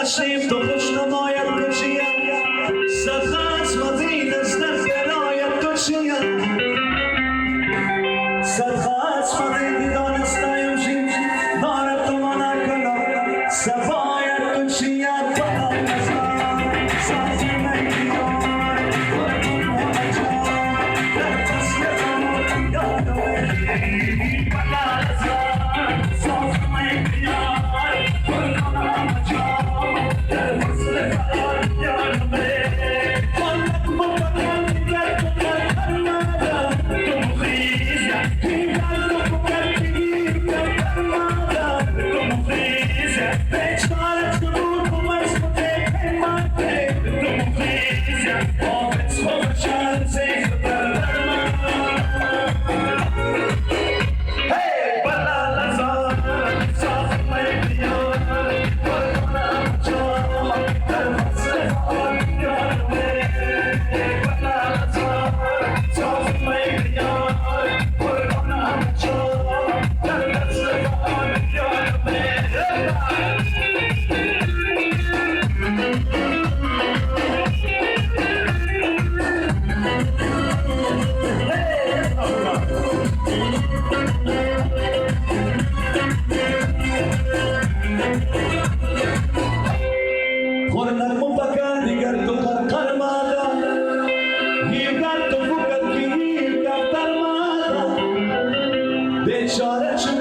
رشتیم تو خوش نماید تو چیم صدقات مدین از نفراید تو چیم صدقات مدین دانستایم جیم نارب تو منا کنم سفاید تو چیم فقط نزار سازی نگیار ورکن همجار در تسلیم یادوی بلا نزار سازی نگیار ورکن همجار Shut it.